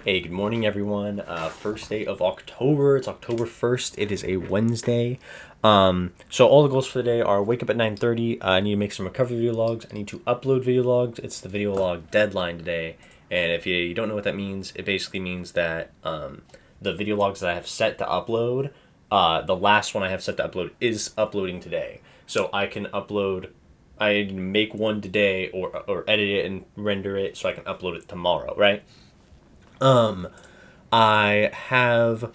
Hey, good morning, everyone. First day of October. It's October 1st. It is a Wednesday. So all the goals for the day are wake up at 9:30. I need to make some recovery video logs. I need to upload video logs. It's the video log deadline today. And if you don't know what that means, it basically means that the video logs that I have set to upload, the last one I have set to upload is uploading today. So I can upload, I make one today or edit it and render it so I can upload it tomorrow, right? Um, I have,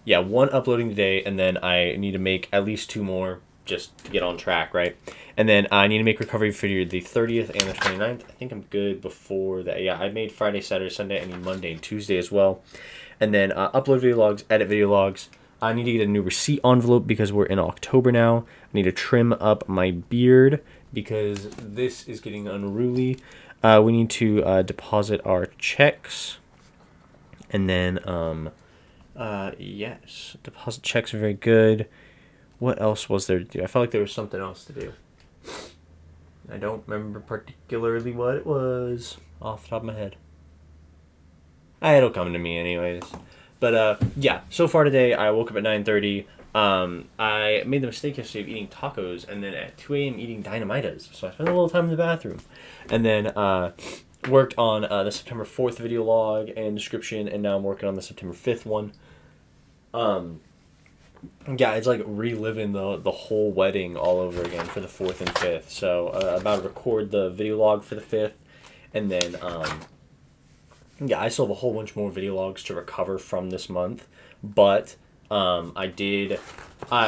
yeah, one uploading today, and then I need to make at least two more just to get on track, right? And then I need to make recovery for the 30th and the 29th. I think I'm good before that. Yeah, I made Friday, Saturday, Sunday. I need Monday and Tuesday as well. And then upload video logs, edit video logs. I need to get a new receipt envelope because we're in October now. I need to trim up my beard because this is getting unruly. We need to deposit our checks. And then, yes, deposit checks are very good. What else was there to do? I felt like there was something else to do. I don't remember particularly what it was off the top of my head. It'll come to me anyways. But yeah, so far today I woke up at 9:30. I made the mistake yesterday of eating tacos and then at 2 a.m. eating Dynamitas. So I spent a little time in the bathroom. And then worked on the September 4th video log and description, and now I'm working on the September 5th one. Yeah, it's like reliving the whole wedding all over again for the 4th and 5th. So I'm about to record the video log for the 5th, and then yeah, I still have a whole bunch more video logs to recover from this month, but I did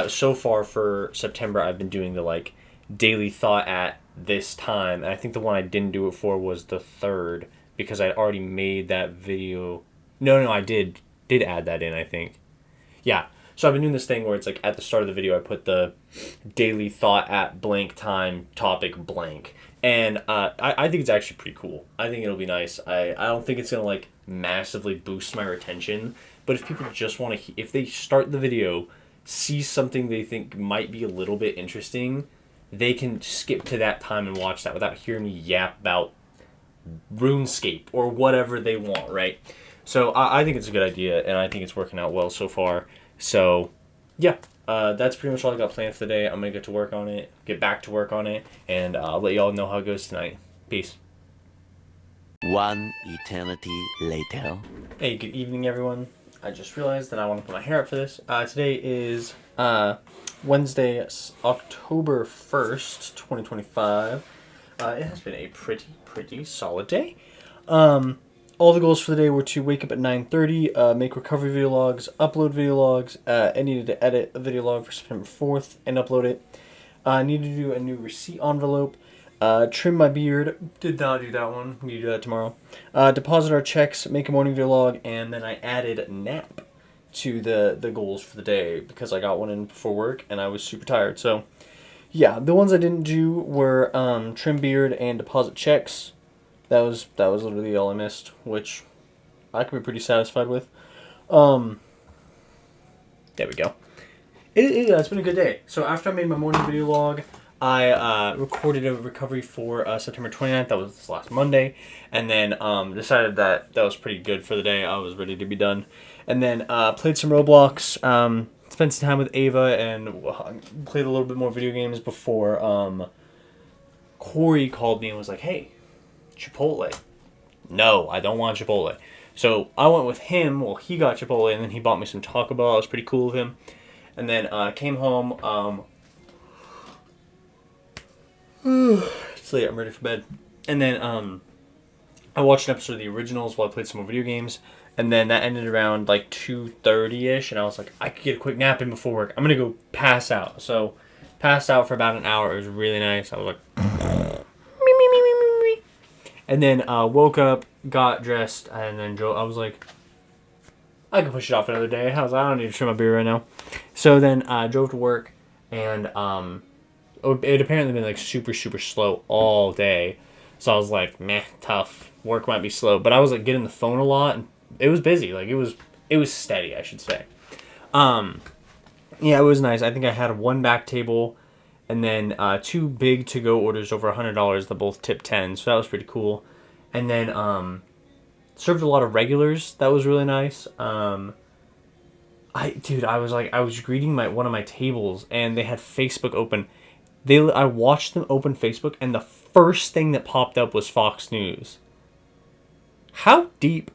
so far for September I've been doing the like daily thought at this time, and I think the one I didn't do it for was the 3rd because I'd already made that video. No, I did add that in, I think. Yeah. So I've been doing this thing where it's like at the start of the video I put the daily thought at blank time topic blank. And I think it's actually pretty cool. I think it'll be nice. I don't think it's going to like massively boost my retention. But if people just want to, if they start the video, see something they think might be a little bit interesting, they can skip to that time and watch that without hearing me yap about RuneScape or whatever they want, right? So I think it's a good idea, and I think it's working out well so far. So, yeah, that's pretty much all I got planned for the day. I'm going to get back to work on it, and I'll let y'all know how it goes tonight. Peace. One eternity later. Hey, good evening, everyone. I just realized that I want to put my hair up for this. Today is Wednesday, October 1st, 2025. It has been a pretty solid day. All the goals for the day were to wake up at 9:30, make recovery video logs, upload video logs. I needed to edit a video log for September 4th and upload it. I needed to do a new receipt envelope. Trim my beard. Did not do that one. We do that tomorrow. Deposit our checks, make a morning video log, and then I added nap to the goals for the day because I got one in before work and I was super tired. So, yeah, the ones I didn't do were trim beard and deposit checks. That was literally all I missed, which I could be pretty satisfied with. There we go. It's been a good day. So after I made my morning video log, I recorded a recovery for September 29th. That was last Monday. And then decided that was pretty good for the day. I was ready to be done. And then played some Roblox. Spent some time with Ava and played a little bit more video games before Korey called me and was like, hey, Chipotle. No, I don't want Chipotle. So I went with him. Well, he got Chipotle, and then he bought me some Taco Bell. It was pretty cool of him. And then came home. It's late. I'm ready for bed. And then I watched an episode of The Originals while I played some more video games. And then that ended around like 2:30ish, and I was like, I could get a quick nap in before work. I'm gonna go pass out. So passed out for about an hour. It was really nice. I was like. And then woke up, got dressed, and then drove. I was like, I can push it off another day. I was like, I don't need to trim my beard right now. So then I drove to work, and it apparently been like super slow all day. So I was like, meh, tough. Work might be slow, but I was like getting the phone a lot, and it was busy. Like it was steady, I should say. Yeah, it was nice. I think I had one back table. And then 2 big to-go orders over $100 that both tipped 10, so that was pretty cool. And then served a lot of regulars. That was really nice. I was greeting one of my tables, and they had Facebook open. I watched them open Facebook, and the first thing that popped up was Fox News. How deep?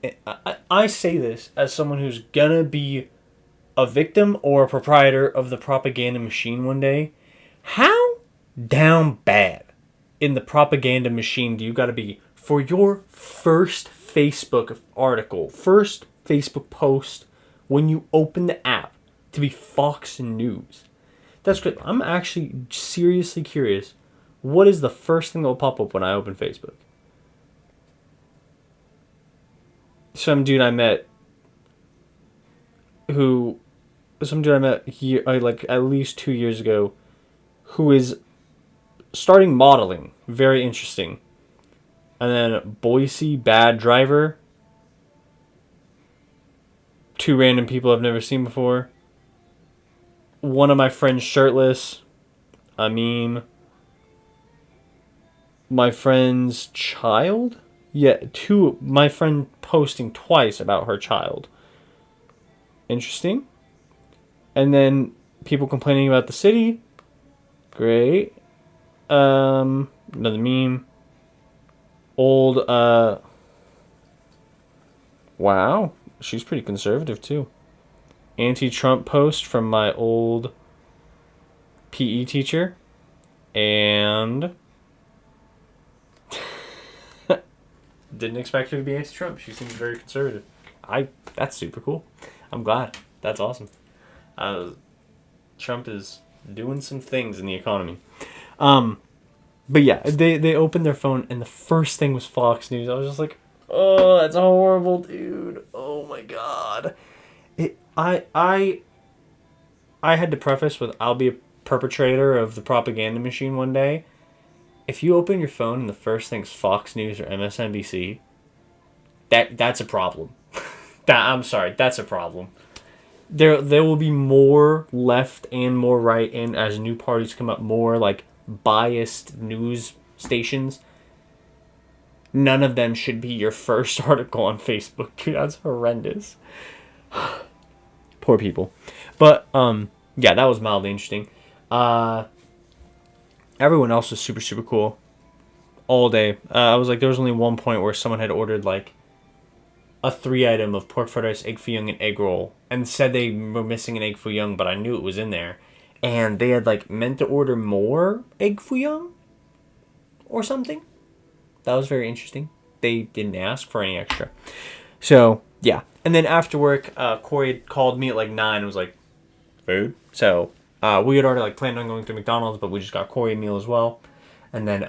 I say this as someone who's gonna be a victim or a proprietor of the propaganda machine one day. How down bad in the propaganda machine do you gotta be for your first Facebook article, first Facebook post, when you open the app, to be Fox News? That's great. I'm actually seriously curious. What is the first thing that will pop up when I open Facebook? Some dude I met here like at least 2 years ago, who is starting modeling. Very interesting. And then Boise bad driver. Two random people I've never seen before. One of my friends shirtless. A meme. My friend's child? Yeah, my friend posting twice about her child. Interesting. And then people complaining about the city. Great. Another meme. Old, wow. She's pretty conservative, too. Anti-Trump post from my old PE teacher. And didn't expect her to be anti-Trump. She seems very conservative. That's super cool. I'm glad. That's awesome. Trump is doing some things in the economy. But yeah, they opened their phone and the first thing was Fox News. I was just like, oh, that's horrible, dude. Oh my god. I had to preface with, I'll be a perpetrator of the propaganda machine one day. If you open your phone and the first thing's Fox News or MSNBC, that's a problem. I'm sorry, that's a problem. There will be more left and more right, and as new parties come up, more like biased news stations. None of them should be your first article on Facebook. Dude, that's horrendous. Poor people. But yeah, that was mildly interesting. Everyone else was super, super cool. All day. I was like, there was only one point where someone had ordered like a 3-item of pork fried rice, egg foo young, and egg roll, and said they were missing an egg foo young, but I knew it was in there. And they had like meant to order more egg foo young or something. That was very interesting. They didn't ask for any extra. So yeah. And then after work, Korey called me at like 9 and was like, food? So we had already like planned on going to McDonald's, but we just got Korey a meal as well. And then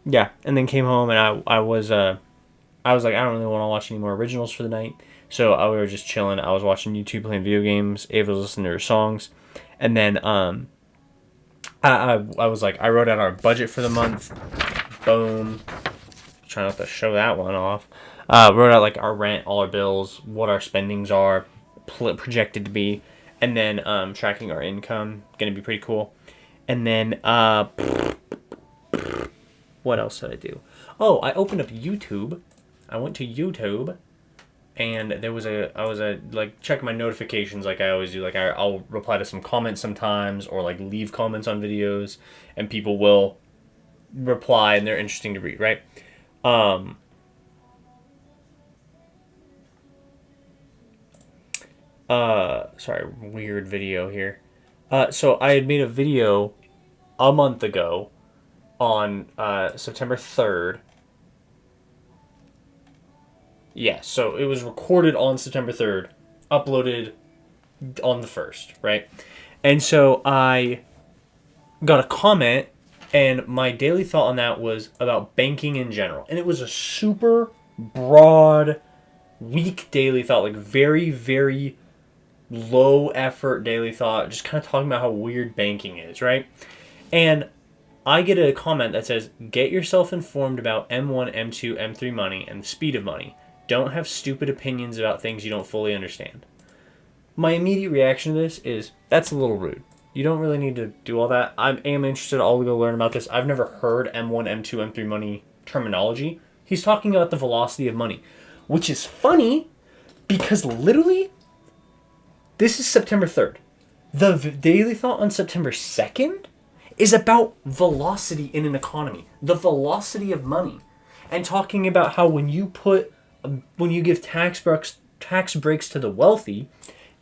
yeah, and then came home, and I was like, I don't really want to watch any more originals for the night. So we were just chilling. I was watching YouTube, playing video games. Ava was listening to her songs. And then I was like, I wrote out our budget for the month. Boom. Trying not to show that one off. Wrote out like our rent, all our bills, what our spendings are projected to be. And then tracking our income. Going to be pretty cool. And then what else did I do? Oh, I opened up YouTube. I went to YouTube, and I was like checking my notifications like I always do. Like I'll reply to some comments sometimes, or like leave comments on videos, and people will reply, and they're interesting to read, right? Sorry, weird video here. So I had made a video a month ago on September 3rd. Yeah, so it was recorded on September 3rd, uploaded on the 1st, right? And so I got a comment, and my daily thought on that was about banking in general. And it was a super broad, weak daily thought, like very, very low effort daily thought, just kind of talking about how weird banking is, right? And I get a comment that says, get yourself informed about M1, M2, M3 money and the speed of money. Don't have stupid opinions about things you don't fully understand. My immediate reaction to this is, that's a little rude. You don't really need to do all that. I am interested. I'll go learn about this. I've never heard M1, M2, M3 money terminology. He's talking about the velocity of money, which is funny because literally this is September 3rd. The Daily Thought on September 2nd is about velocity in an economy, the velocity of money, and talking about how when you give tax breaks to the wealthy,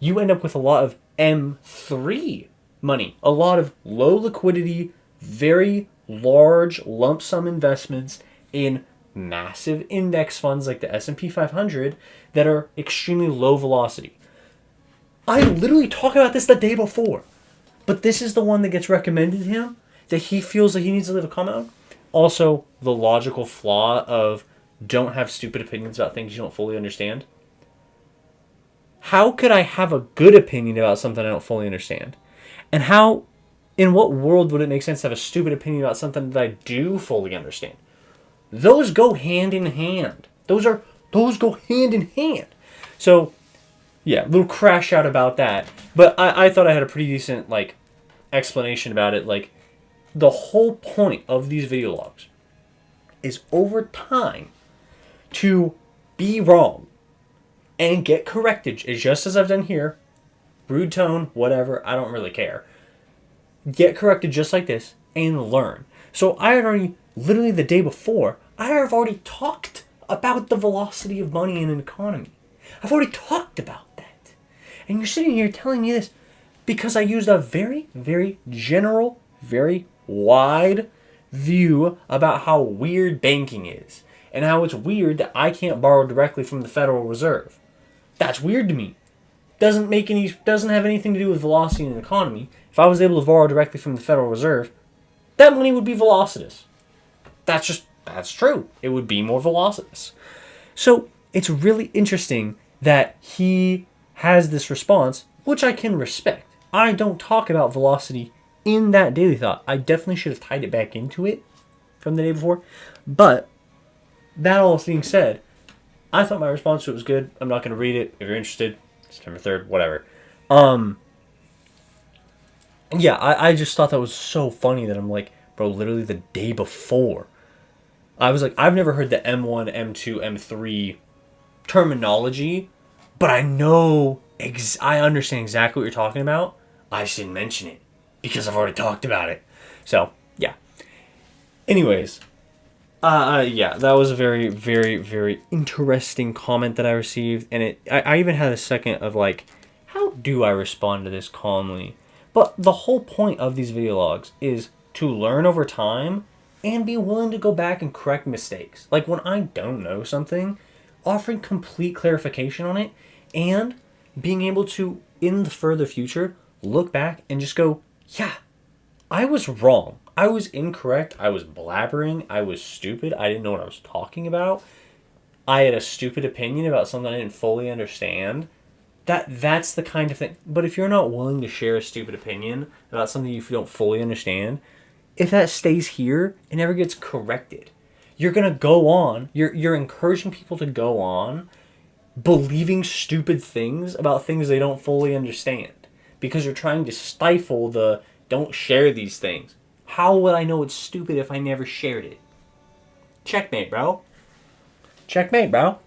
you end up with a lot of M3 money, a lot of low liquidity, very large lump sum investments in massive index funds like the S&P 500 that are extremely low velocity. I literally talk about this the day before, but this is the one that gets recommended to him that he feels like he needs to leave a comment on. Also, the logical flaw of don't have stupid opinions about things you don't fully understand. How could I have a good opinion about something I don't fully understand? And in what world would it make sense to have a stupid opinion about something that I do fully understand? Those go hand in hand. Those go hand in hand. So, yeah, little crash out about that. But I thought I had a pretty decent, explanation about it. The whole point of these video logs is over time to be wrong and get corrected, just as I've done here. Rude tone, whatever, I don't really care. Get corrected just like this and learn. So I had already, literally the day before, I have already talked about the velocity of money in an economy. I've already talked about that. And you're sitting here telling me this because I used a very, very general, very wide view about how weird banking is and how it's weird that I can't borrow directly from the Federal Reserve. That's weird to me. Doesn't have anything to do with velocity in an economy. If I was able to borrow directly from the Federal Reserve, that money would be velocitous. That's true. It would be more velocitous. So it's really interesting that he has this response, which I can respect. I don't talk about velocity in that Daily Thought. I definitely should have tied it back into it from the day before. But that all being said, I thought my response to it was good. I'm not going to read it. If you're interested, September 3rd, whatever. Yeah, I just thought that was so funny that I'm like, bro, literally the day before, I was like, I've never heard the M1, M2, M3 terminology, but I know, I understand exactly what you're talking about. I just didn't mention it because I've already talked about it. So, yeah. Anyways, yeah, that was a very, very, very interesting comment that I received, and I even had a second of how do I respond to this calmly? But the whole point of these video logs is to learn over time and be willing to go back and correct mistakes. Like when I don't know something, offering complete clarification on it and being able to, in the further future, look back and just go, yeah, I was wrong. I was incorrect. I was blabbering. I was stupid. I didn't know what I was talking about. I had a stupid opinion about something I didn't fully understand. That's the kind of thing. But if you're not willing to share a stupid opinion about something you don't fully understand, if that stays here, it never gets corrected. You're going to go on. You're encouraging people to go on believing stupid things about things they don't fully understand because you're trying to stifle the don't share these things. How would I know it's stupid if I never shared it? Checkmate, bro. Checkmate, bro.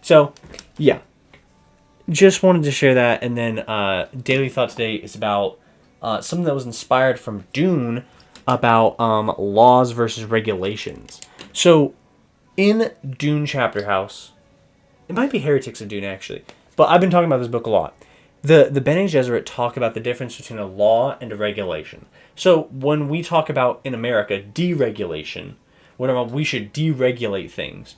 So, yeah. Just wanted to share that. And then Daily Thought today is about something that was inspired from Dune about laws versus regulations. So, in Dune Chapter House, it might be Heretics of Dune, actually. But I've been talking about this book a lot. The Bene Gesserit talk about the difference between a law and a regulation. So when we talk about, in America, deregulation, whenever we should deregulate things,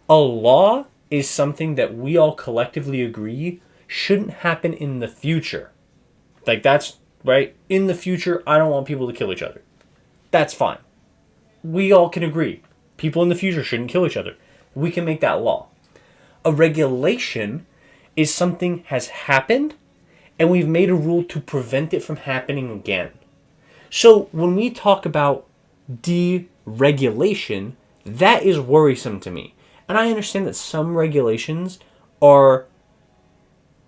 a law is something that we all collectively agree shouldn't happen in the future. That's, right? In the future, I don't want people to kill each other. That's fine. We all can agree. People in the future shouldn't kill each other. We can make that law. A regulation is something has happened and we've made a rule to prevent it from happening again. So when we talk about deregulation, that is worrisome to me. And I understand that some regulations are,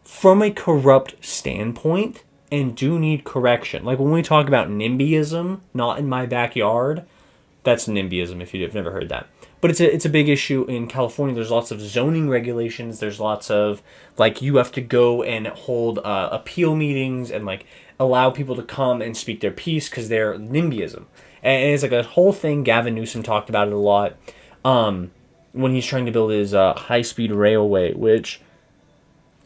from a corrupt standpoint, and do need correction. Like when we talk about NIMBYism, not in my backyard, that's NIMBYism if you've never heard that. But it's a big issue in California. There's lots of zoning regulations. There's lots of, like, you have to go and hold appeal meetings and, like, allow people to come and speak their piece because they're NIMBYism. And it's like a whole thing. Gavin Newsom talked about it a lot when he's trying to build his high-speed railway, which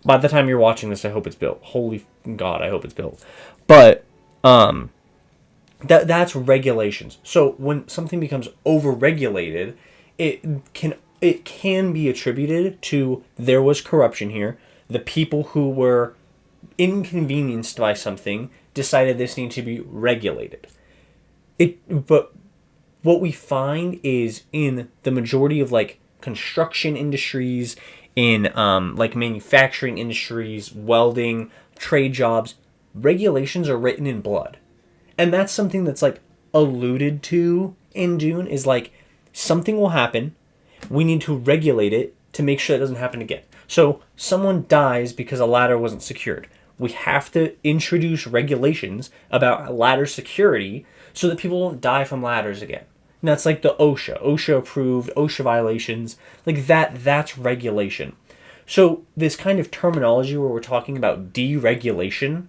by the time you're watching this, I hope it's built. Holy God, I hope it's built. But that's regulations. So when something becomes over-regulated, it can be attributed to there was corruption here. The people who were inconvenienced by something decided this needed to be regulated. But what we find is in the majority of like construction industries, in like manufacturing industries, welding, trade jobs, regulations are written in blood. And that's something that's like alluded to in Dune, is like something will happen. We need to regulate it to make sure it doesn't happen again. So someone dies because a ladder wasn't secured. We have to introduce regulations about ladder security so that people don't die from ladders again. And that's like the OSHA approved, OSHA violations, like that's regulation. So this kind of terminology where we're talking about deregulation,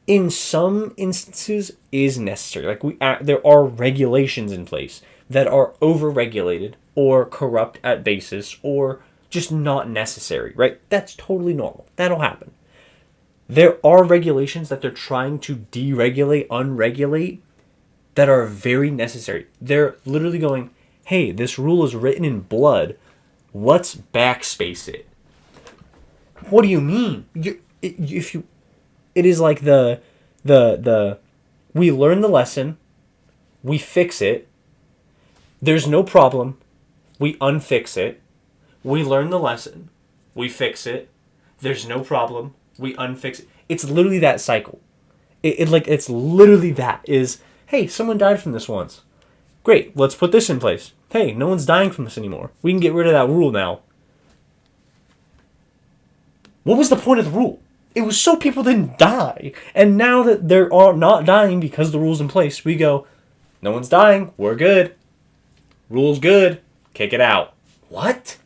in some instances is necessary. Like there are regulations in place that are over-regulated or corrupt at basis or just not necessary, right? That's totally normal. That'll happen. There are regulations that they're trying to deregulate, unregulate, that are very necessary. They're literally going, hey, this rule is written in blood. Let's backspace it. What do you mean? It is like the we learn the lesson, we fix it, there's no problem, we unfix it, we learn the lesson, we fix it, there's no problem, we unfix it. It's literally that cycle. It's literally that is, hey, someone died from this once. Great, let's put this in place. Hey, no one's dying from this anymore. We can get rid of that rule now. What was the point of the rule? It was so people didn't die. And now that they're not dying because the rule's in place, we go, no one's dying, we're good. Rule's good, kick it out. What?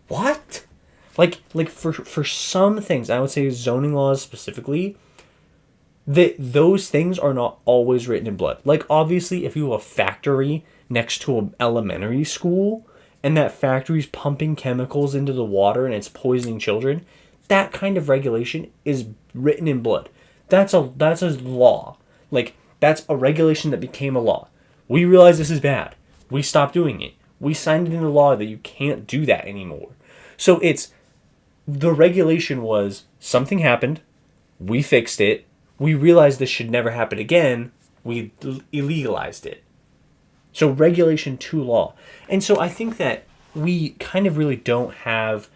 Like for some things, I would say zoning laws specifically, those things are not always written in blood. Like obviously if you have a factory next to an elementary school and that factory's pumping chemicals into the water and it's poisoning children, that kind of regulation is written in blood. That's a law. Like that's a regulation that became a law. We realize this is bad. We stopped doing it. We signed it into law that you can't do that anymore. So the regulation was something happened, we fixed it, we realized this should never happen again, we illegalized it. So regulation to law. And so I think that we kind of really don't have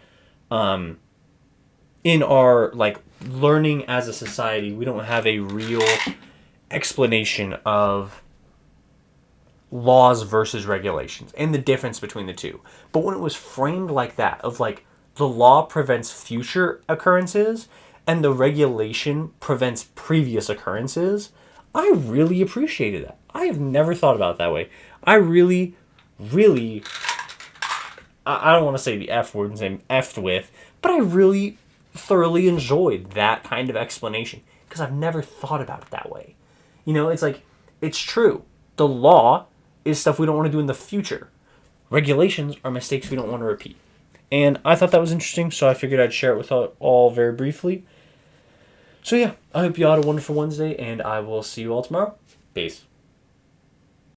in our like learning as a society, we don't have a real explanation of laws versus regulations and the difference between the two. But when it was framed like that, of like the law prevents future occurrences and the regulation prevents previous occurrences, I really appreciated that. I have never thought about it that way. I really, I don't want to say the F word and say effed with, but I really thoroughly enjoyed that kind of explanation because I've never thought about it that way. You know, it's like, it's true. The law is stuff we don't want to do in the future. Regulations are mistakes we don't want to repeat. And I thought that was interesting, so I figured I'd share it with all very briefly. So yeah, I hope you all had a wonderful Wednesday, and I will see you all tomorrow. Peace.